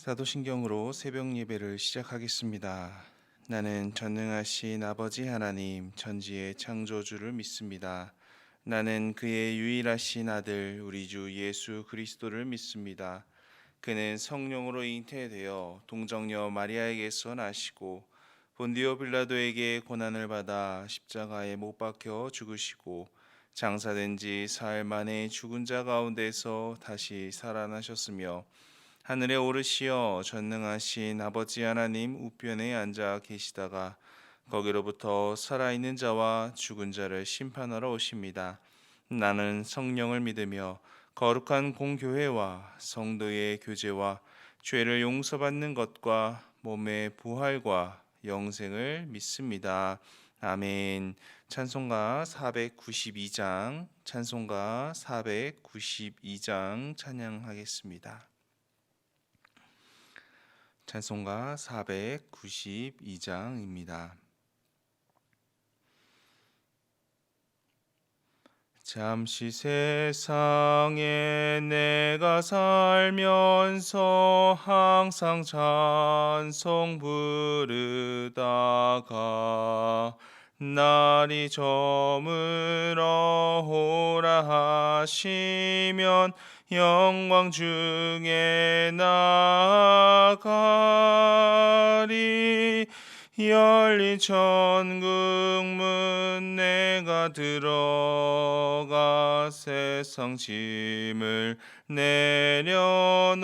사도신경으로 새벽 예배를 시작하겠습니다. 나는 전능하신 아버지 하나님 천지의 창조주를 믿습니다. 나는 그의 유일하신 아들 우리 주 예수 그리스도를 믿습니다. 그는 성령으로 잉태되어 동정녀 마리아에게서 나시고 본디오 빌라도에게 고난을 받아 십자가에 못 박혀 죽으시고 장사된 지 사흘 만에 죽은 자 가운데서 다시 살아나셨으며 하늘에 오르시어 전능하신 아버지 하나님 우편에 앉아 계시다가 거기로부터 살아있는 자와 죽은 자를 심판하러 오십니다. 나는 성령을 믿으며 거룩한 공교회와 성도의 교제와 죄를 용서받는 것과 몸의 부활과 영생을 믿습니다. 아멘. 찬송가 492장 찬양하겠습니다. 찬송가 492장입니다. 잠시 세상에 내가 살면서 항상 찬송 부르다가 날이 저물어 오라 하시면 영광 중에 나아가리. 열린 천국문 내가 들어가 세상 짐을 내려놓고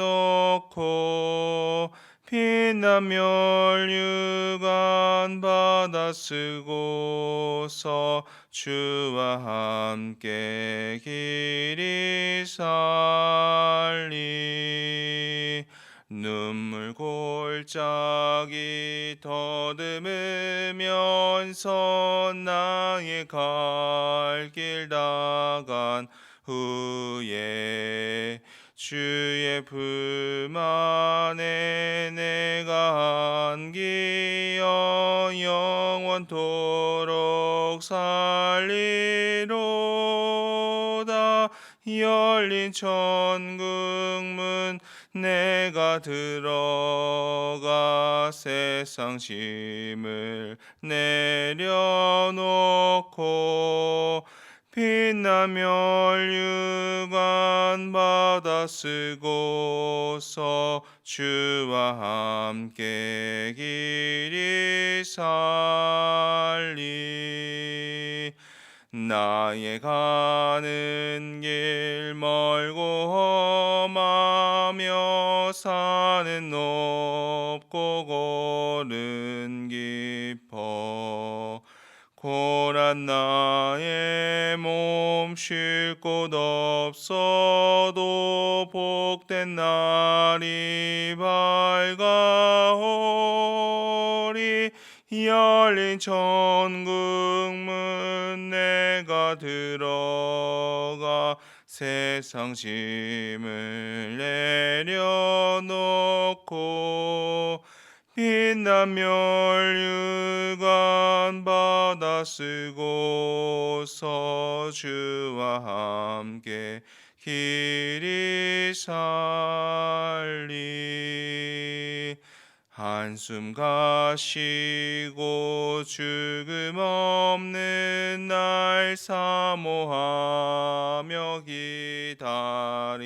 빛난 멸류관 받아 쓰고서 주와 함께 길이 살리. 눈물 골짜기 더듬으면서 나의 갈 길 다간 후에 주의 품 안에 내가 안기어 영원토록 살리로다. 열린 천국문 내가 들어가 세상 짐을 내려놓고 빛난 멸류관 받아 쓰고서 주와 함께 길이 살리. 나의 가는 길 멀고 험하며 산은 높고 골은 깊어 고난 나의 몸 쉴 곳 없어도 복된 날이 밝아오리. 열린 천국문 내가 들어가 세상 짐을 내려놓고 빛난 멸류관 받아 쓰고서 주와 함께 길이 살리. 한숨 가시고 죽음 없는 날 사모하며 기다리니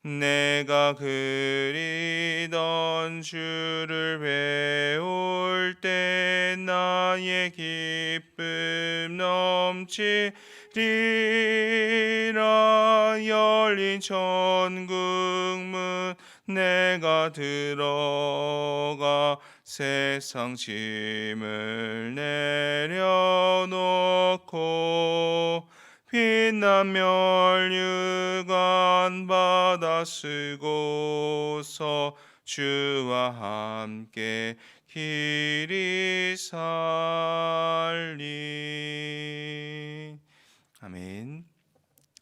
내가 그리던 주를 배울 때 나의 기쁨 넘치리라. 열린 천국문 내가 들어가 세상 짐을 내려놓고 빛난 멸류관 받아 쓰고서 주와 함께 길이 살리. 아멘.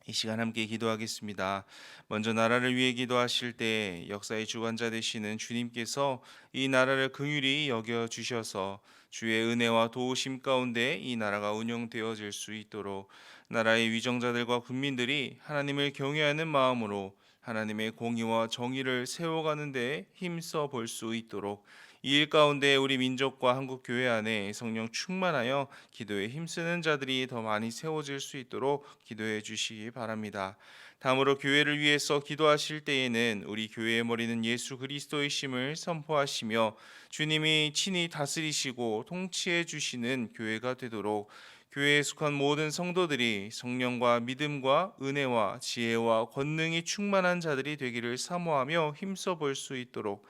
이 시간 함께 기도하겠습니다. 먼저 나라를 위해 기도하실 때 역사의 주관자 되시는 주님께서 이 나라를 긍휼히 여겨 주셔서 주의 은혜와 도우심 가운데 이 나라가 운영되어질 수 있도록 나라의 위정자들과 국민들이 하나님을 경외하는 마음으로 하나님의 공의와 정의를 세워가는 데 힘써 볼 수 있도록 이 일 가운데 우리 민족과 한국 교회 안에 성령 충만하여 기도에 힘쓰는 자들이 더 많이 세워질 수 있도록 기도해 주시기 바랍니다. 다음으로 교회를 위해서 기도하실 때에는 우리 교회의 머리는 예수 그리스도이심을 선포하시며 주님이 친히 다스리시고 통치해 주시는 교회가 되도록 교회에 속한 모든 성도들이 성령과 믿음과 은혜와 지혜와 권능이 충만한 자들이 되기를 사모하며 힘써 볼 수 있도록,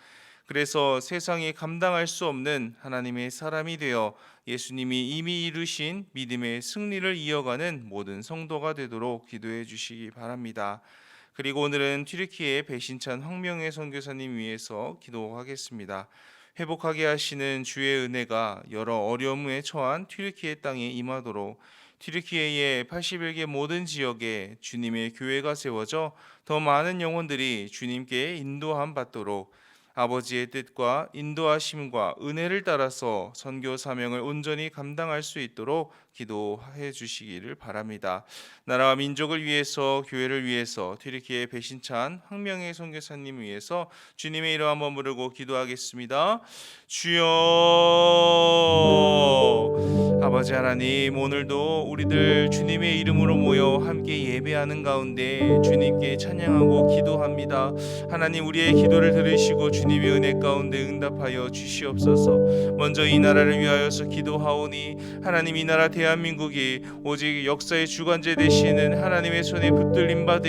그래서 세상이 감당할 수 없는 하나님의 사람이 되어 예수님이 이미 이루신 믿음의 승리를 이어가는 모든 성도가 되도록 기도해 주시기 바랍니다. 그리고 오늘은 튀르키예 배신찬 황명혜 선교사님 위해서 기도하겠습니다. 회복하게 하시는 주의 은혜가 여러 어려움에 처한 튀르키예 땅에 임하도록, 튀르키예의 81개 모든 지역에 주님의 교회가 세워져 더 많은 영혼들이 주님께 인도함 받도록 아버지의 뜻과 인도하심과 은혜를 따라서 선교 사명을 온전히 감당할 수 있도록 기도해 주시기를 바랍니다. 나라와 민족을 위해서, 교회를 위해서, 튀르키예 배신찬 황명혜 선교사님 위해서 주님의 이름 한번 부르고 기도하겠습니다. 주여, 아버지 하나님, 오늘도 우리들 주님의 이름으로 모여 함께 예배하는 가운데 주님께 찬양하고 기도합니다. 하나님, 우리의 기도를 들으시고 주님의 은혜 가운데 응답하여 주시옵소서. 먼저 이 나라를 위하여서 기도하오니 하나님, 이 나라 대한민국이 오직 역사의 주관제 되시는 하나님의 손에 붙들림 받아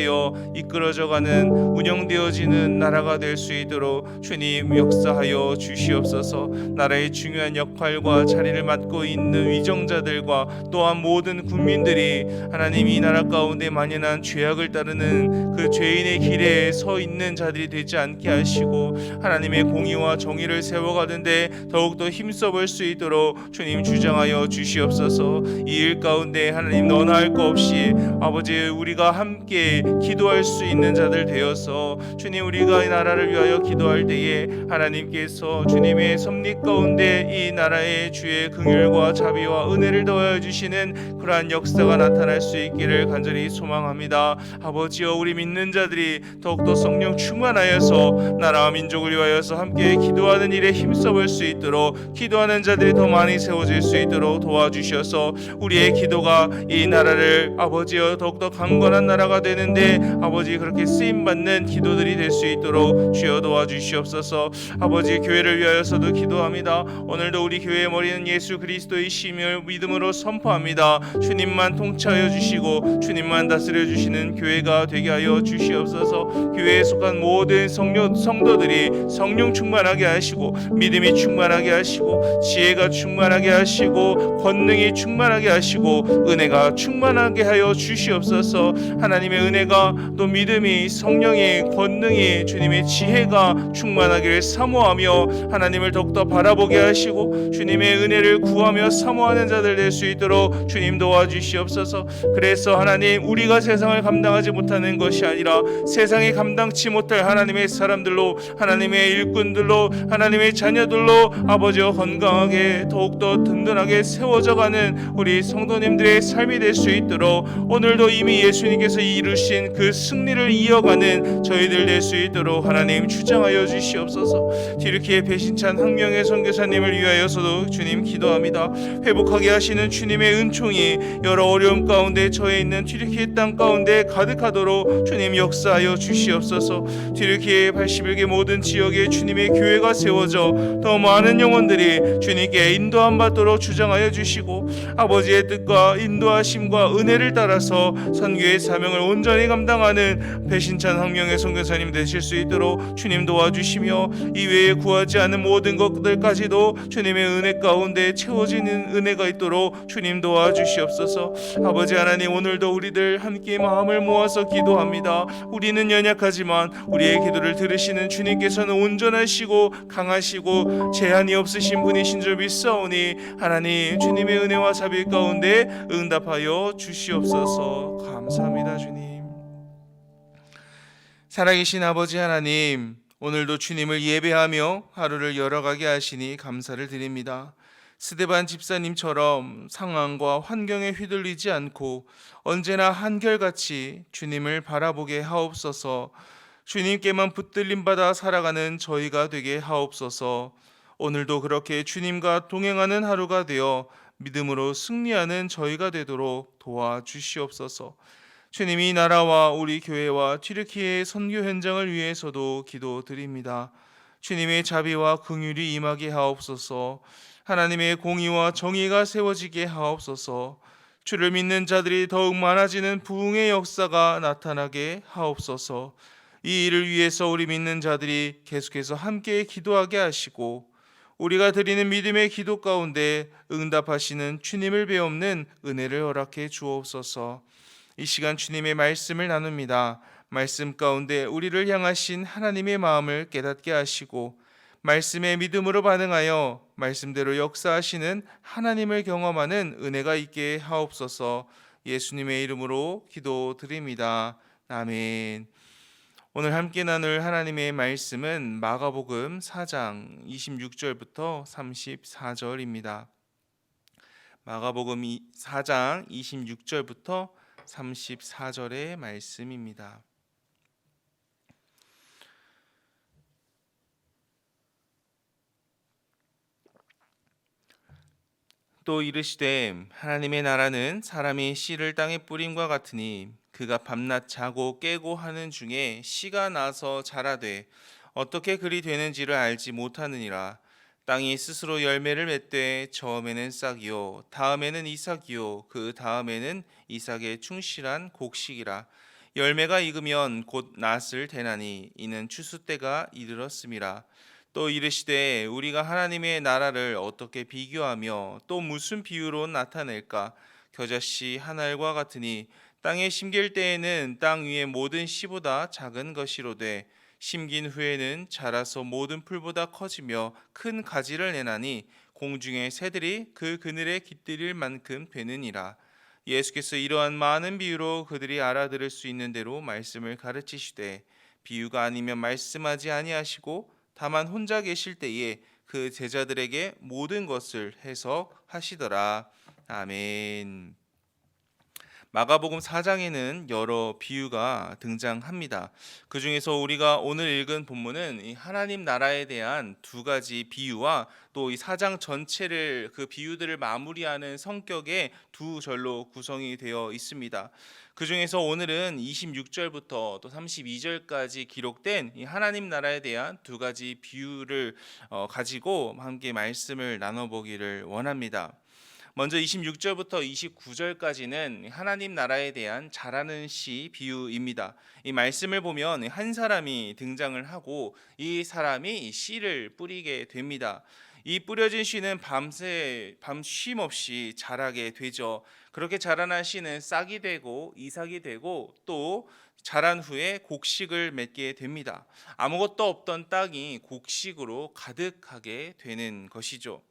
이끌어져가는 운영되어지는 나라가 될 수 있도록 주님 역사하여 주시옵소서. 나라의 중요한 역할과 자리를 맡고 있는 위정자들과 또한 모든 국민들이 하나님, 이 나라 가운데 만연한 죄악을 따르는 그 죄인의 길에 서 있는 자들이 되지 않게 하시고 하나님의 공의와 정의를 세워가는데 더욱더 힘써 볼 수 있도록 주님 주장하여 주시옵소서. 이 일 가운데 하나님, 너나 할 거 없이 아버지 우리가 함께 기도할 수 있는 자들 되어서 주님, 우리가 이 나라를 위하여 기도할 때에 하나님께서 주님의 섭리 가운데 이 나라의 주의 긍휼과 자비와 은혜를 더하여 주시는 그러한 역사가 나타날 수 있기를 간절히 소망합니다. 아버지여, 우리 믿는 자들이 더욱더 성령 충만하여서 나라와 민족을 위하여서 함께 기도하는 일에 힘써 볼 수 있도록, 기도하는 자들이 더 많이 세워질 수 있도록 도와주셔서 우리의 기도가 이 나라를 아버지여 더욱더 강건한 나라가 되는데 아버지 그렇게 쓰임받는 기도들이 될 수 있도록 주여 도와주시옵소서. 아버지, 교회를 위하여서도 기도합니다. 오늘도 우리 교회의 머리는 예수 그리스도이심을 믿음으로 선포합니다. 주님만 통치하여 주시고 주님만 다스려 주시는 교회가 되게 하여 주시옵소서. 교회에 속한 모든 성도들이 성령 충만하게 하시고 믿음이 충만하게 하시고 지혜가 충만하게 하시고 권능이 충만하게 하시고 은혜가 충만하게 하여 주시옵소서. 하나님의 은혜가 또 믿음이, 성령이, 권능이, 주님의 지혜가 충만하기를 사모하며 하나님을 더욱더 바라보게 하시고 주님의 은혜를 구하며 사모하는 자들 될 수 있도록 주님 도와주시옵소서. 그래서 하나님, 우리가 세상을 감당하지 못하는 것이 아니라 세상이 감당치 못할 하나님의 사람들로, 하나님의 일꾼들로, 하나님의 자녀들로 아버지와 건강하게 더욱더 든든하게 세워져가는 우리 성도님들의 삶이 될 수 있도록 오늘도 이미 예수님께서 이루신 그 승리를 이어가는 저희들 될 수 있도록 하나님 주장하여 주시옵소서. 튀르키예 배신찬 황명혜 선교사님을 위하여서도 주님 기도합니다. 회복하게 하시는 주님의 은총이 여러 어려움 가운데 처해 있는 튀르키예 땅 가운데 가득하도록 주님 역사하여 주시옵소서. 튀르키예 81개 모든 지역에 주님의 교회가 세워져 더 많은 영혼들이 주님께 인도함 받도록 주장하여 주시고 아버지의 뜻과 인도하심과 은혜를 따라서 선교의 사명을 온전히 감당하는 배신찬 황명혜 선교사님 되실 수 있도록 주님 도와주시며 이외에 구하지 않은 모든 것들까지도 주님의 은혜 가운데 채워지는 은혜가 있도록 주님 도와주시옵소서. 아버지 하나님, 오늘도 우리들 함께 마음을 모아서 기도합니다. 우리는 연약하지만 우리의 기도를 들으시는 주님께서는 온전하시고 강하시고 제한이 없으신 분이신 줄 믿사오니 하나님, 주님의 은혜와 자비 가운데 응답하여 주시옵소서. 감사합니다. 주님, 살아계신 아버지 하나님, 오늘도 주님을 예배하며 하루를 열어가게 하시니 감사를 드립니다. 스데반 집사님처럼 상황과 환경에 휘둘리지 않고 언제나 한결같이 주님을 바라보게 하옵소서. 주님께만 붙들림 받아 살아가는 저희가 되게 하옵소서. 오늘도 그렇게 주님과 동행하는 하루가 되어 믿음으로 승리하는 저희가 되도록 도와주시옵소서. 주님이 나라와 우리 교회와 튀르키예의 선교 현장을 위해서도 기도드립니다. 주님의 자비와 긍휼이 임하게 하옵소서. 하나님의 공의와 정의가 세워지게 하옵소서. 주를 믿는 자들이 더욱 많아지는 부흥의 역사가 나타나게 하옵소서. 이 일을 위해서 우리 믿는 자들이 계속해서 함께 기도하게 하시고 우리가 드리는 믿음의 기도 가운데 응답하시는 주님을 배움는 은혜를 허락해 주옵소서. 이 시간 주님의 말씀을 나눕니다. 말씀 가운데 우리를 향하신 하나님의 마음을 깨닫게 하시고 말씀에 믿음으로 반응하여 말씀대로 역사하시는 하나님을 경험하는 은혜가 있게 하옵소서. 예수님의 이름으로 기도드립니다. 아멘. 오늘 함께 나눌 하나님의 말씀은 마가복음 4장 26절부터 34절입니다. 마가복음 4장 26절부터 34절의 말씀입니다. 또 이르시되 하나님의 나라는 사람이 씨를 땅에 뿌림과 같으니 그가 밤낮 자고 깨고 하는 중에 씨가 나서 자라되 어떻게 그리 되는지를 알지 못하느니라. 땅이 스스로 열매를 맺되 처음에는 싹이요 다음에는 이삭이요 그 다음에는 이삭의 충실한 곡식이라. 열매가 익으면 곧 낫을 대나니 이는 추수 때가 이르렀음이라. 또 이르시되 우리가 하나님의 나라를 어떻게 비교하며 또 무슨 비유로 나타낼까? 겨자씨 한 알과 같으니 땅에 심길 때에는 땅 위의 모든 씨보다 작은 것이로되 심긴 후에는 자라서 모든 풀보다 커지며 큰 가지를 내나니 공중의 새들이 그 그늘에 깃들일 만큼 되느니라. 예수께서 이러한 많은 비유로 그들이 알아들을 수 있는 대로 말씀을 가르치시되 비유가 아니면 말씀하지 아니하시고 다만 혼자 계실 때에 그 제자들에게 모든 것을 해석하시더라. 아멘. 마가복음 4장에는 여러 비유가 등장합니다. 그 중에서 우리가 오늘 읽은 본문은 이 하나님 나라에 대한 두 가지 비유와 또 이 4장 전체를 그 비유들을 마무리하는 성격의 두 절로 구성이 되어 있습니다. 그 중에서 오늘은 26절부터 또 32절까지 기록된 이 하나님 나라에 대한 두 가지 비유를 가지고 함께 말씀을 나눠보기를 원합니다. 먼저 26절부터 29절까지는 하나님 나라에 대한 자라는 씨 비유입니다. 이 말씀을 보면 한 사람이 등장을 하고 이 사람이 이 씨를 뿌리게 됩니다. 이 뿌려진 씨는 밤 쉼 없이 자라게 되죠. 그렇게 자라난 씨는 싹이 되고 이삭이 되고 또 자란 후에 곡식을 맺게 됩니다. 아무것도 없던 땅이 곡식으로 가득하게 되는 것이죠.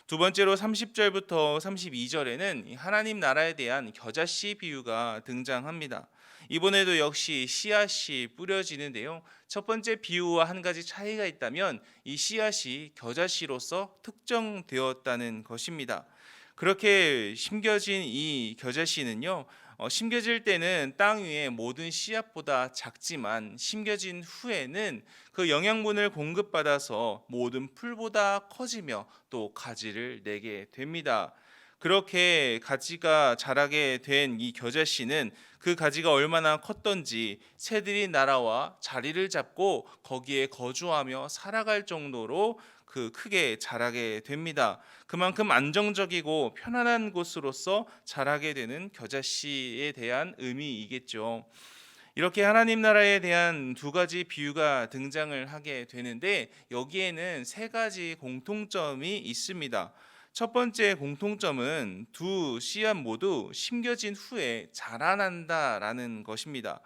두 번째로 30절부터 32절에는 하나님 나라에 대한 겨자씨 비유가 등장합니다. 이번에도 역시 씨앗이 뿌려지는데요. 첫 번째 비유와 한 가지 차이가 있다면 이 씨앗이 겨자씨로서 특정되었다는 것입니다. 그렇게 심겨진 이 겨자씨는요. 심겨질 때는 땅 위의 모든 씨앗보다 작지만 심겨진 후에는 그 영양분을 공급받아서 모든 풀보다 커지며 또 가지를 내게 됩니다. 그렇게 가지가 자라게 된 이 겨자씨는 그 가지가 얼마나 컸던지 새들이 날아와 자리를 잡고 거기에 거주하며 살아갈 정도로 그 크게 자라게 됩니다. 그만큼 안정적이고 편안한 곳으로서 자라게 되는 겨자씨에 대한 의미이겠죠. 이렇게 하나님 나라에 대한 두 가지 비유가 등장을 하게 되는데 여기에는 세 가지 공통점이 있습니다. 첫 번째 공통점은 두 씨앗 모두 심겨진 후에 자라난다라는 것입니다.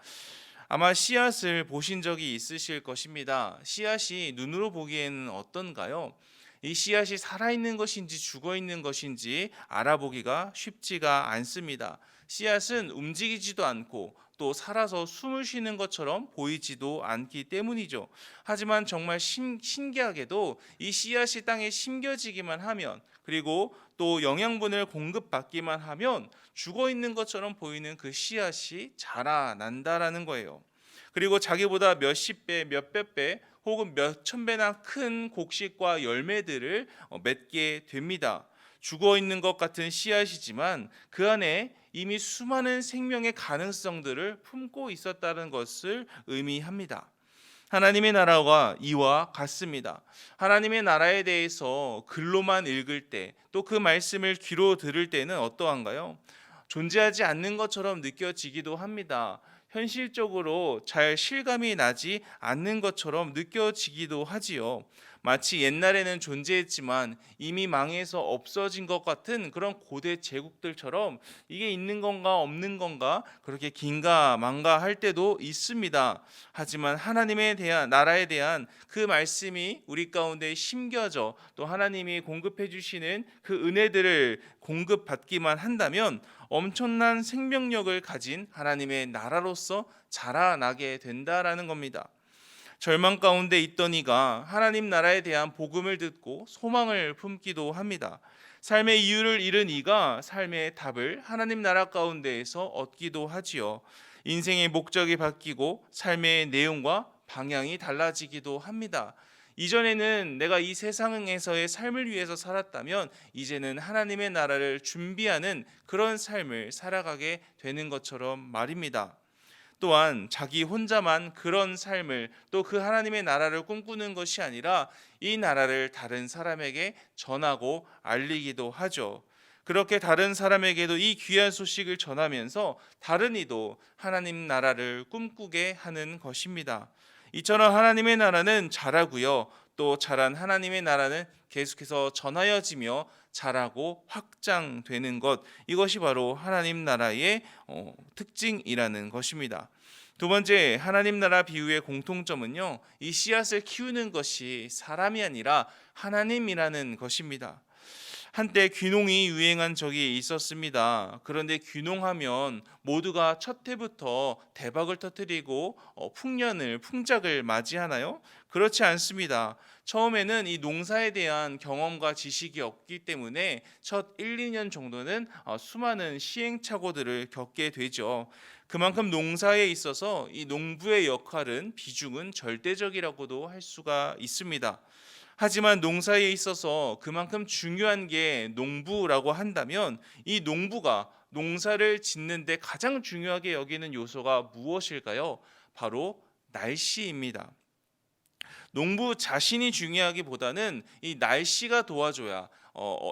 아마 씨앗을 보신 적이 있으실 것입니다. 씨앗이 눈으로 보기에는 어떤가요? 이 씨앗이 살아있는 것인지 죽어있는 것인지 알아보기가 쉽지가 않습니다. 씨앗은 움직이지도 않고 또 살아서 숨을 쉬는 것처럼 보이지도 않기 때문이죠. 하지만 정말 신기하게도 이 씨앗이 땅에 심겨지기만 하면 그리고 또 영양분을 공급받기만 하면 죽어 있는 것처럼 보이는 그 씨앗이 자라난다라는 거예요. 그리고 자기보다 몇십 배, 몇백 배 혹은 몇천 배나 큰 곡식과 열매들을 맺게 됩니다. 죽어 있는 것 같은 씨앗이지만 그 안에 이미 수많은 생명의 가능성들을 품고 있었다는 것을 의미합니다. 하나님의 나라가 이와 같습니다. 하나님의 나라에 대해서 글로만 읽을 때, 또 그 말씀을 귀로 들을 때는 어떠한가요? 존재하지 않는 것처럼 느껴지기도 합니다. 현실적으로 잘 실감이 나지 않는 것처럼 느껴지기도 하지요. 마치 옛날에는 존재했지만 이미 망해서 없어진 것 같은 그런 고대 제국들처럼 이게 있는 건가 없는 건가 그렇게 긴가망가 할 때도 있습니다. 하지만 하나님에 대한 나라에 대한 그 말씀이 우리 가운데 심겨져 또 하나님이 공급해 주시는 그 은혜들을 공급받기만 한다면 엄청난 생명력을 가진 하나님의 나라로서 자라나게 된다라는 겁니다. 절망 가운데 있던 이가 하나님 나라에 대한 복음을 듣고 소망을 품기도 합니다. 삶의 이유를 잃은 이가 삶의 답을 하나님 나라 가운데에서 얻기도 하지요. 인생의 목적이 바뀌고 삶의 내용과 방향이 달라지기도 합니다. 이전에는 내가 이 세상에서의 삶을 위해서 살았다면 이제는 하나님의 나라를 준비하는 그런 삶을 살아가게 되는 것처럼 말입니다. 또한 자기 혼자만 그런 삶을 또 그 하나님의 나라를 꿈꾸는 것이 아니라 이 나라를 다른 사람에게 전하고 알리기도 하죠. 그렇게 다른 사람에게도 이 귀한 소식을 전하면서 다른 이도 하나님 나라를 꿈꾸게 하는 것입니다. 이처럼 하나님의 나라는 자라고요. 또 자란 하나님의 나라는 계속해서 전하여지며 자라고 확장되는 것, 이것이 바로 하나님 나라의 특징이라는 것입니다. 두 번째, 하나님 나라 비유의 공통점은요, 이 씨앗을 키우는 것이 사람이 아니라 하나님이라는 것입니다. 한때 귀농이 유행한 적이 있었습니다. 그런데 귀농하면 모두가 첫 해부터 대박을 터뜨리고 풍년을 풍작을 맞이하나요? 그렇지 않습니다. 처음에는 이 농사에 대한 경험과 지식이 없기 때문에 첫 1, 2년 정도는 수많은 시행착오들을 겪게 되죠. 그만큼 농사에 있어서 이 농부의 역할은 비중은 절대적이라고도 할 수가 있습니다. 하지만 농사에 있어서 그만큼 중요한 게 농부라고 한다면 이 농부가 농사를 짓는데 가장 중요하게 여기는 요소가 무엇일까요? 바로 날씨입니다. 농부 자신이 중요하기보다는 이 날씨가 도와줘야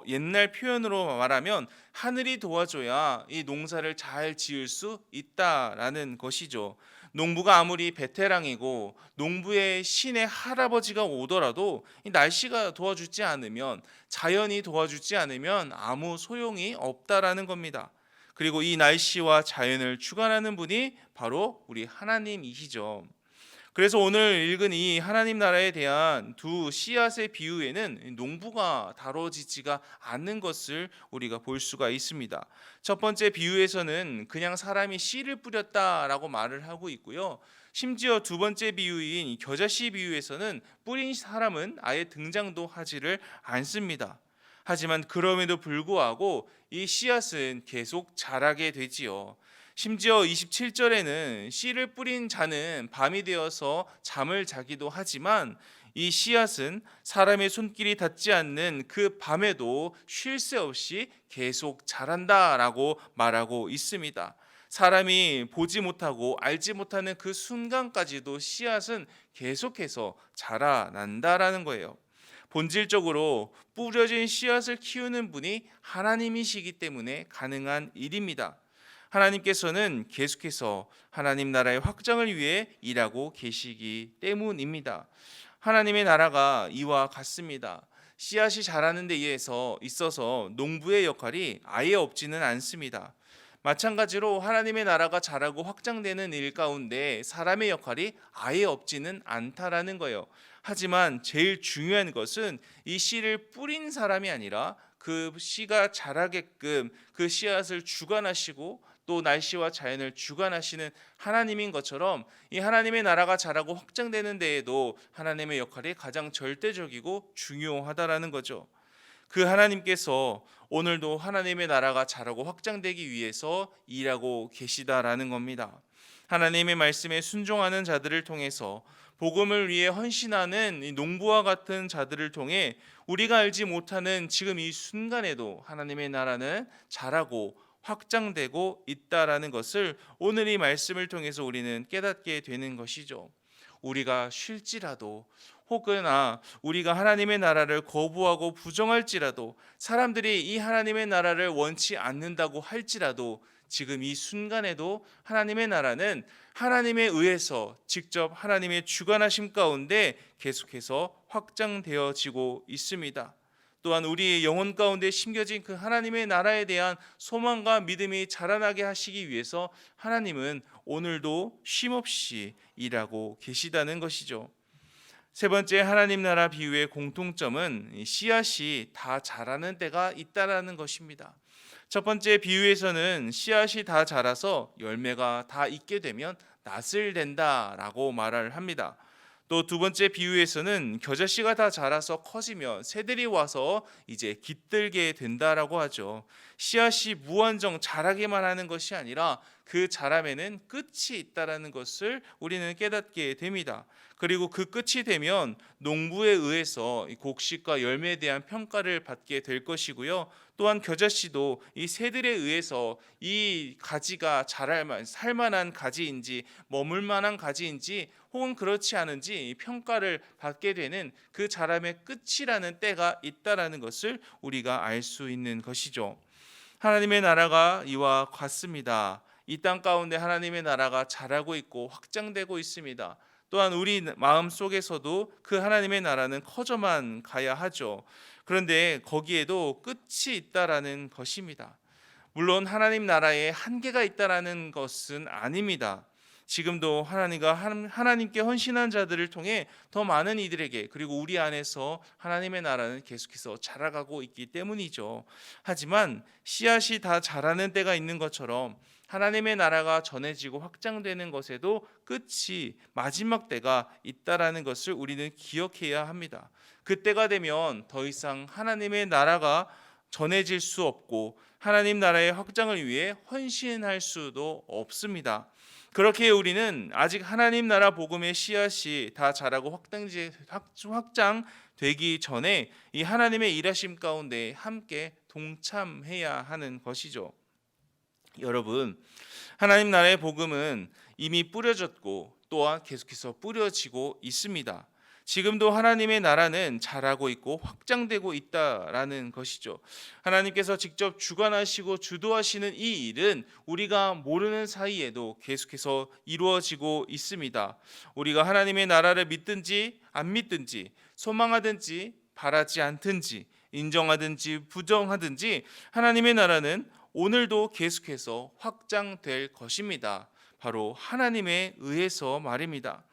옛날 표현으로 말하면 하늘이 도와줘야 이 농사를 잘 지을 수 있다라는 것이죠. 농부가 아무리 베테랑이고 농부의 신의 할아버지가 오더라도 이 날씨가 도와주지 않으면 자연이 도와주지 않으면 아무 소용이 없다라는 겁니다. 그리고 이 날씨와 자연을 주관하는 분이 바로 우리 하나님이시죠. 그래서 오늘 읽은 이 하나님 나라에 대한 두 씨앗의 비유에는 농부가 다뤄지지가 않는 것을 우리가 볼 수가 있습니다. 첫 번째 비유에서는 그냥 사람이 씨를 뿌렸다라고 말을 하고 있고요. 심지어 두 번째 비유인 겨자씨 비유에서는 뿌린 사람은 아예 등장도 하지를 않습니다. 하지만 그럼에도 불구하고 이 씨앗은 계속 자라게 되지요. 심지어 27절에는 씨를 뿌린 자는 밤이 되어서 잠을 자기도 하지만 이 씨앗은 사람의 손길이 닿지 않는 그 밤에도 쉴 새 없이 계속 자란다라고 말하고 있습니다. 사람이 보지 못하고 알지 못하는 그 순간까지도 씨앗은 계속해서 자라난다라는 거예요. 본질적으로 뿌려진 씨앗을 키우는 분이 하나님이시기 때문에 가능한 일입니다. 하나님께서는 계속해서 하나님 나라의 확장을 위해 일하고 계시기 때문입니다. 하나님의 나라가 이와 같습니다. 씨앗이 자라는 데 있어서 농부의 역할이 아예 없지는 않습니다. 마찬가지로 하나님의 나라가 자라고 확장되는 일 가운데 사람의 역할이 아예 없지는 않다라는 거예요. 하지만 제일 중요한 것은 이 씨를 뿌린 사람이 아니라 그 씨가 자라게끔 그 씨앗을 주관하시고 또 날씨와 자연을 주관하시는 하나님인 것처럼 이 하나님의 나라가 자라고 확장되는 데에도 하나님의 역할이 가장 절대적이고 중요하다라는 거죠. 그 하나님께서 오늘도 하나님의 나라가 자라고 확장되기 위해서 일하고 계시다라는 겁니다. 하나님의 말씀에 순종하는 자들을 통해서 복음을 위해 헌신하는 이 농부와 같은 자들을 통해 우리가 알지 못하는 지금 이 순간에도 하나님의 나라는 자라고 확장되고 있다라는 것을 오늘 이 말씀을 통해서 우리는 깨닫게 되는 것이죠. 우리가 쉴지라도 혹은 우리가 하나님의 나라를 거부하고 부정할지라도 사람들이 이 하나님의 나라를 원치 않는다고 할지라도 지금 이 순간에도 하나님의 나라는 하나님에 의해서 직접 하나님의 주관하심 가운데 계속해서 확장되어지고 있습니다. 또한 우리의 영혼 가운데 심겨진 그 하나님의 나라에 대한 소망과 믿음이 자라나게 하시기 위해서 하나님은 오늘도 쉼없이 일하고 계시다는 것이죠. 세 번째, 하나님 나라 비유의 공통점은 씨앗이 다 자라는 때가 있다라는 것입니다. 첫 번째 비유에서는 씨앗이 다 자라서 열매가 다 있게 되면 낫을 댄다라고 말을 합니다. 또 두 번째 비유에서는 겨자씨가 다 자라서 커지면 새들이 와서 이제 깃들게 된다라고 하죠. 씨앗이 무한정 자라기만 하는 것이 아니라 그 자람에는 끝이 있다라는 것을 우리는 깨닫게 됩니다. 그리고 그 끝이 되면 농부에 의해서 곡식과 열매에 대한 평가를 받게 될 것이고요. 또한 겨자씨도 이 새들에 의해서 이 가지가 살만한 가지인지 머물 만한 가지인지 혹은 그렇지 않은지 평가를 받게 되는 그 자람의 끝이라는 때가 있다라는 것을 우리가 알 수 있는 것이죠. 하나님의 나라가 이와 같습니다. 이 땅 가운데 하나님의 나라가 자라고 있고 확장되고 있습니다. 또한 우리 마음 속에서도 그 하나님의 나라는 커져만 가야 하죠. 그런데 거기에도 끝이 있다라는 것입니다. 물론 하나님 나라에 한계가 있다라는 것은 아닙니다. 지금도 하나님께 헌신한 자들을 통해 더 많은 이들에게 그리고 우리 안에서 하나님의 나라는 계속해서 자라가고 있기 때문이죠. 하지만 씨앗이 다 자라는 때가 있는 것처럼 하나님의 나라가 전해지고 확장되는 것에도 끝이 마지막 때가 있다라는 것을 우리는 기억해야 합니다. 그때가 되면 더 이상 하나님의 나라가 전해질 수 없고 하나님 나라의 확장을 위해 헌신할 수도 없습니다. 그렇게 우리는 아직 하나님 나라 복음의 씨앗이 다 자라고 확장되기 전에 이 하나님의 일하심 가운데 함께 동참해야 하는 것이죠. 여러분, 하나님 나라의 복음은 이미 뿌려졌고 또한 계속해서 뿌려지고 있습니다. 지금도 하나님의 나라는 자라고 있고 확장되고 있다라는 것이죠. 하나님께서 직접 주관하시고 주도하시는 이 일은 우리가 모르는 사이에도 계속해서 이루어지고 있습니다. 우리가 하나님의 나라를 믿든지 안 믿든지 소망하든지 바라지 않든지 인정하든지 부정하든지 하나님의 나라는 오늘도 계속해서 확장될 것입니다. 바로 하나님에 의해서 말입니다.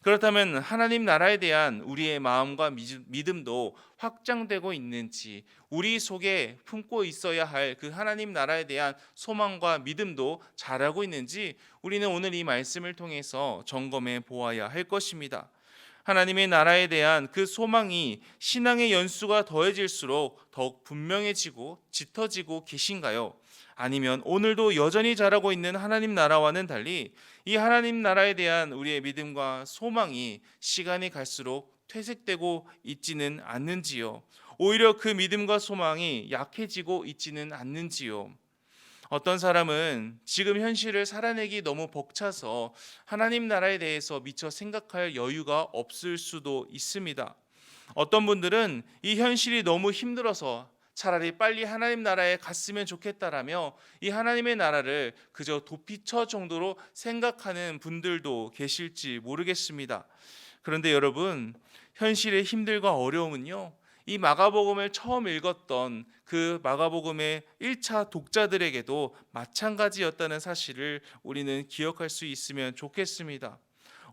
그렇다면 하나님 나라에 대한 우리의 마음과 믿음도 확장되고 있는지, 우리 속에 품고 있어야 할 그 하나님 나라에 대한 소망과 믿음도 자라고 있는지 우리는 오늘 이 말씀을 통해서 점검해 보아야 할 것입니다. 하나님의 나라에 대한 그 소망이 신앙의 연수가 더해질수록 더욱 분명해지고 짙어지고 계신가요? 아니면 오늘도 여전히 자라고 있는 하나님 나라와는 달리 이 하나님 나라에 대한 우리의 믿음과 소망이 시간이 갈수록 퇴색되고 있지는 않는지요? 오히려 그 믿음과 소망이 약해지고 있지는 않는지요? 어떤 사람은 지금 현실을 살아내기 너무 벅차서 하나님 나라에 대해서 미처 생각할 여유가 없을 수도 있습니다. 어떤 분들은 이 현실이 너무 힘들어서 차라리 빨리 하나님 나라에 갔으면 좋겠다라며 이 하나님의 나라를 그저 도피처 정도로 생각하는 분들도 계실지 모르겠습니다. 그런데 여러분, 현실의 힘들과 어려움은요, 이 마가복음을 처음 읽었던 그 마가복음의 1차 독자들에게도 마찬가지였다는 사실을 우리는 기억할 수 있으면 좋겠습니다.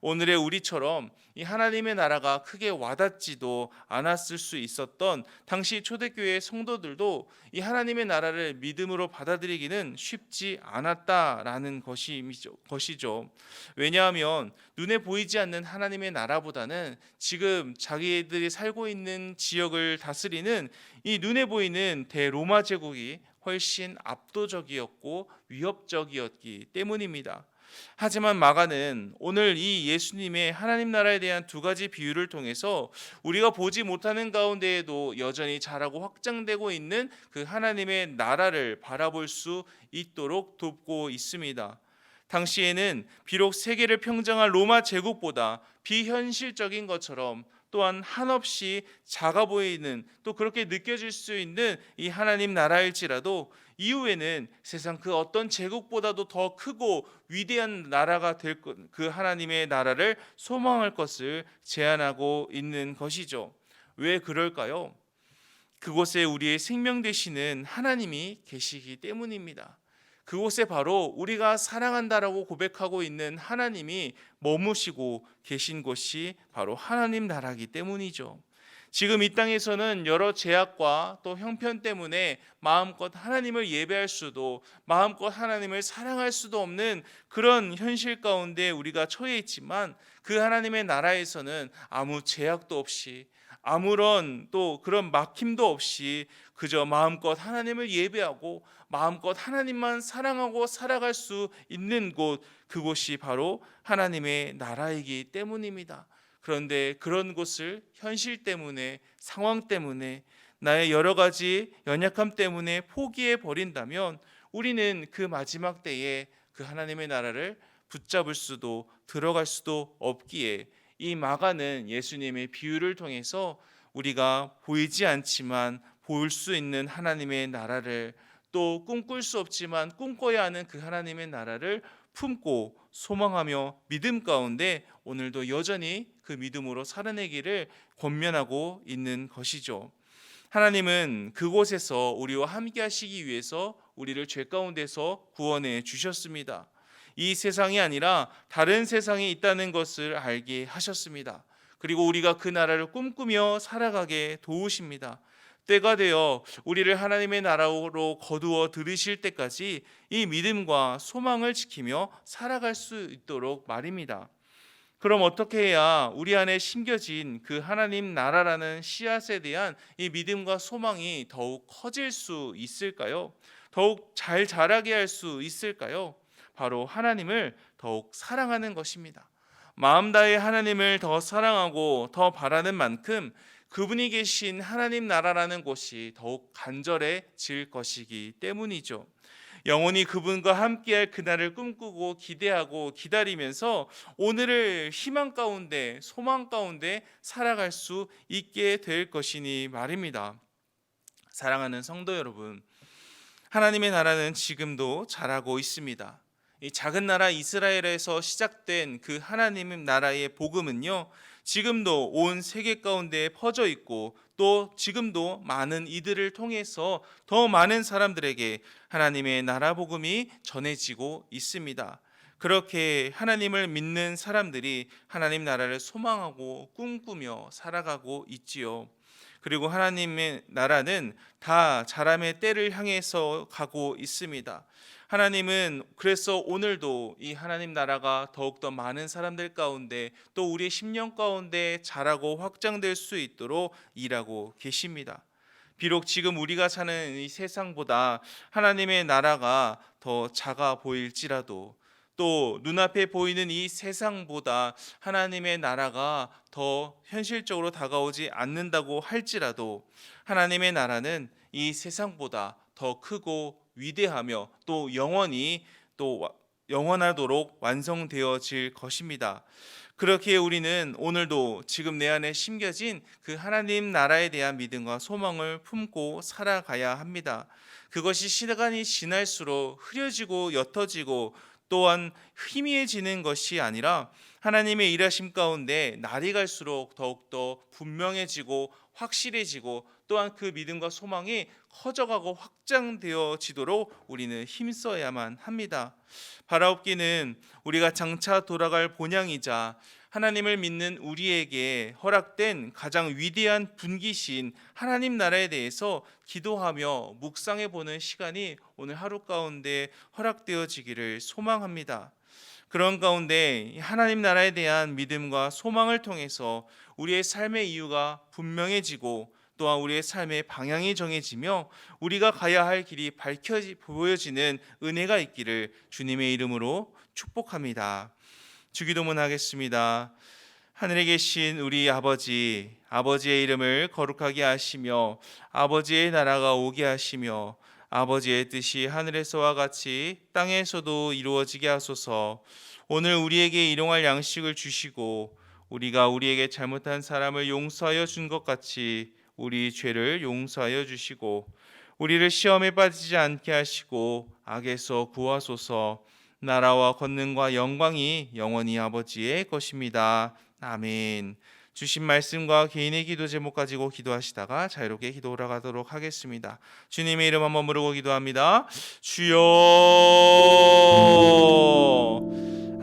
오늘의 우리처럼 이 하나님의 나라가 크게 와닿지도 않았을 수 있었던 당시 초대교회 성도들도 이 하나님의 나라를 믿음으로 받아들이기는 쉽지 않았다라는 것이죠. 왜냐하면 눈에 보이지 않는 하나님의 나라보다는 지금 자기들이 살고 있는 지역을 다스리는 이 눈에 보이는 대로마 제국이 훨씬 압도적이었고 위협적이었기 때문입니다. 하지만 마가는 오늘 이 예수님의 하나님 나라에 대한 두 가지 비유를 통해서 우리가 보지 못하는 가운데에도 여전히 자라고 확장되고 있는 그 하나님의 나라를 바라볼 수 있도록 돕고 있습니다. 당시에는 비록 세계를 평정할 로마 제국보다 비현실적인 것처럼 또한 한없이 작아 보이는, 또 그렇게 느껴질 수 있는 이 하나님 나라일지라도 이후에는 세상 그 어떤 제국보다도 더 크고 위대한 나라가 될 그 하나님의 나라를 소망할 것을 제안하고 있는 것이죠. 왜 그럴까요? 그곳에 우리의 생명 되시는 하나님이 계시기 때문입니다. 그곳에 바로 우리가 사랑한다라고 고백하고 있는 하나님이 머무시고 계신 곳이 바로 하나님 나라이기 때문이죠. 지금 이 땅에서는 여러 제약과 또 형편 때문에 마음껏 하나님을 예배할 수도, 마음껏 하나님을 사랑할 수도 없는 그런 현실 가운데 우리가 처해 있지만, 그 하나님의 나라에서는 아무 제약도 없이, 아무런 또 그런 막힘도 없이 그저 마음껏 하나님을 예배하고 마음껏 하나님만 사랑하고 살아갈 수 있는 곳, 그곳이 바로 하나님의 나라이기 때문입니다. 그런데 그런 곳을 현실 때문에, 상황 때문에, 나의 여러 가지 연약함 때문에 포기해 버린다면 우리는 그 마지막 때에 그 하나님의 나라를 붙잡을 수도 들어갈 수도 없기에, 이 마가는 예수님의 비유를 통해서 우리가 보이지 않지만 볼 수 있는 하나님의 나라를, 또 꿈꿀 수 없지만 꿈꿔야 하는 그 하나님의 나라를 품고 소망하며 믿음 가운데 오늘도 여전히 그 믿음으로 살아내기를 권면하고 있는 것이죠. 하나님은 그곳에서 우리와 함께 하시기 위해서 우리를 죄 가운데서 구원해 주셨습니다. 이 세상이 아니라 다른 세상이 있다는 것을 알게 하셨습니다. 그리고 우리가 그 나라를 꿈꾸며 살아가게 도우십니다. 때가 되어 우리를 하나님의 나라로 거두어 들이실 때까지 이 믿음과 소망을 지키며 살아갈 수 있도록 말입니다. 그럼 어떻게 해야 우리 안에 심겨진 그 하나님 나라라는 씨앗에 대한 이 믿음과 소망이 더욱 커질 수 있을까요? 더욱 잘 자라게 할 수 있을까요? 바로 하나님을 더욱 사랑하는 것입니다. 마음 다해 하나님을 더 사랑하고 더 바라는 만큼 그분이 계신 하나님 나라라는 곳이 더욱 간절해질 것이기 때문이죠. 영원히 그분과 함께할 그날을 꿈꾸고 기대하고 기다리면서 오늘을 희망 가운데, 소망 가운데 살아갈 수 있게 될 것이니 말입니다. 사랑하는 성도 여러분, 하나님의 나라는 지금도 자라고 있습니다. 이 작은 나라 이스라엘에서 시작된 그 하나님의 나라의 복음은요, 지금도 온 세계 가운데 퍼져 있고, 또 지금도 많은 이들을 통해서 더 많은 사람들에게 하나님의 나라 복음이 전해지고 있습니다. 그렇게 하나님을 믿는 사람들이 하나님 나라를 소망하고 꿈꾸며 살아가고 있지요. 그리고 하나님의 나라는 다 자람의 때를 향해서 가고 있습니다. 하나님은 그래서 오늘도 이 하나님 나라가 더욱더 많은 사람들 가운데, 또 우리의 심령 가운데 자라고 확장될 수 있도록 일하고 계십니다. 비록 지금 우리가 사는 이 세상보다 하나님의 나라가 더 작아 보일지라도, 또 눈앞에 보이는 이 세상보다 하나님의 나라가 더 현실적으로 다가오지 않는다고 할지라도, 하나님의 나라는 이 세상보다 더 크고 위대하며 또 영원히 또 영원하도록 완성되어질 것입니다. 그렇게 우리는 오늘도 지금 내 안에 심겨진 그 하나님 나라에 대한 믿음과 소망을 품고 살아가야 합니다. 그것이 시간이 지날수록 흐려지고 옅어지고 또한 희미해지는 것이 아니라 하나님의 일하심 가운데 날이 갈수록 더욱더 분명해지고 확실해지고, 또한 그 믿음과 소망이 커져가고 확장되어지도록 우리는 힘써야만 합니다. 바라옵기는 우리가 장차 돌아갈 본향이자 하나님을 믿는 우리에게 허락된 가장 위대한 분기신 하나님 나라에 대해서 기도하며 묵상해 보는 시간이 오늘 하루 가운데 허락되어지기를 소망합니다. 그런 가운데 하나님 나라에 대한 믿음과 소망을 통해서 우리의 삶의 이유가 분명해지고, 또한 우리의 삶의 방향이 정해지며 우리가 가야 할 길이 보여지는 은혜가 있기를 주님의 이름으로 축복합니다. 주기도문 하겠습니다. 하늘에 계신 우리 아버지, 아버지의 이름을 거룩하게 하시며 아버지의 나라가 오게 하시며 아버지의 뜻이 하늘에서와 같이 땅에서도 이루어지게 하소서. 오늘 우리에게 일용할 양식을 주시고 우리가 우리에게 잘못한 사람을 용서하여 준 것 같이 우리 죄를 용서하여 주시고 우리를 시험에 빠지지 않게 하시고 악에서 구하소서. 나라와 권능과 영광이 영원히 아버지의 것입니다. 아멘. 주신 말씀과 개인의 기도 제목 가지고 기도하시다가 자유롭게 기도 올라가도록 하겠습니다. 주님의 이름 한번 부르고 기도합니다. 주여.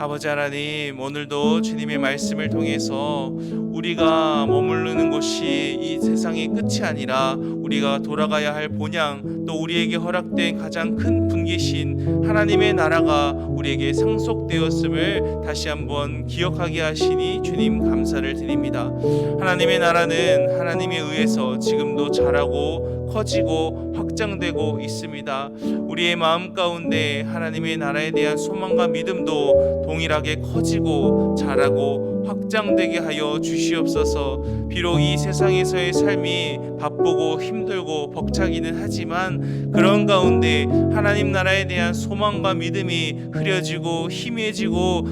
아버지 하나님, 오늘도 주님의 말씀을 통해서 우리가 머무르는 곳이 이 세상의 끝이 아니라 우리가 돌아가야 할 본향, 또 우리에게 허락된 가장 큰 분기신 하나님의 나라가 우리에게 상속되었음을 다시 한번 기억하게 하시니 주님 감사를 드립니다. 하나님의 나라는 하나님에 의해서 지금도 자라고 커지고 확장되고 있습니다. 우리의 마음 가운데 하나님의 나라에 대한 소망과 믿음도 동일하게 커지고 자라고 확장되게 하여 주시옵소서. 비록 이 세상에서의 삶이 바쁘고 힘들고 벅차기는 하지만 그런 가운데 하나님 나라에 대한 소망과 믿음이 흐려지고 희미해지고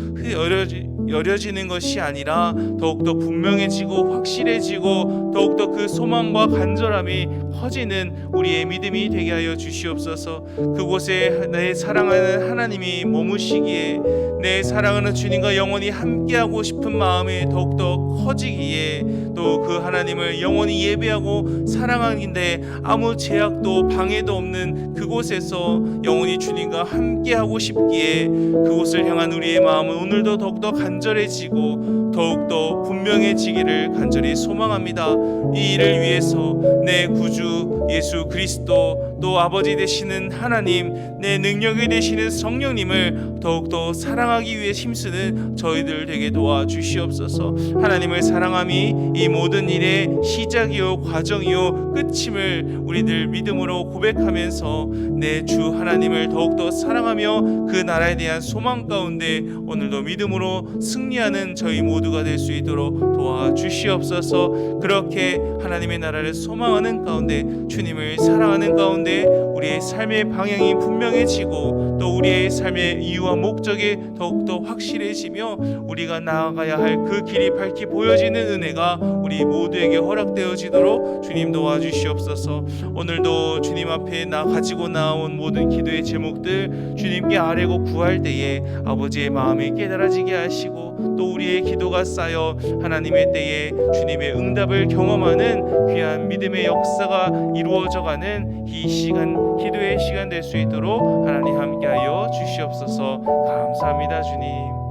여려지는 것이 아니라 더욱더 분명해지고 확실해지고 더욱더 그 소망과 간절함이 커지는 우리의 믿음이 되게 하여 주시옵소서. 그곳에 내 사랑하는 하나님이 머무시기에 내 사랑하는 주님과 영원히 함께하고 싶은 마음이 더욱더 커지기에 또 그 하나님을 영원히 예배하고 사랑하는데 아무 제약도 방해도 없는 그곳에서 영원히 주님과 함께하고 싶기에 그곳을 향한 우리의 마음은 오늘도 더욱더 간절해지고 더욱더 분명해지기를 간절히 소망합니다. 이 일을 위해서 내 구주 예수 그리스도 또 아버지 되시는 하나님, 내 능력이 되시는 성령님을 더욱더 사랑하기 위해 힘쓰는 저희들 되게 도와주시옵소서. 하나님을 사랑함이 이 모든 일의 시작이요 과정이요 끝임을 우리들 믿음으로 고백하면서 내 주 하나님을 더욱더 사랑하며 그 나라에 대한 소망 가운데 오늘도 믿음으로 승리하는 저희 모두가 될 수 있도록 도와주시옵소서. 그렇게 하나님의 나라를 소망하는 가운데 주님을 사랑하는 가운데 우리의 삶의 방향이 분명해지고 또 우리의 삶의 이유와 목적이 더욱더 확실해지며 우리가 나아가야 할 그 길이 밝히 보여지는 은혜가 우리 모두에게 허락되어지도록 주님 도와주시옵소서. 오늘도 주님 앞에 가지고 나온 모든 기도의 제목들 주님께 아뢰고 구할 때에 아버지의 마음이 깨달아지게 하시고 또 우리의 기도가 쌓여 하나님의 때에 주님의 응답을 경험하는 귀한 믿음의 역사가 이루어져가는 이 시간, 기도의 시간 될 수 있도록 하나님 함께하여 주시옵소서. 감사합니다 주님.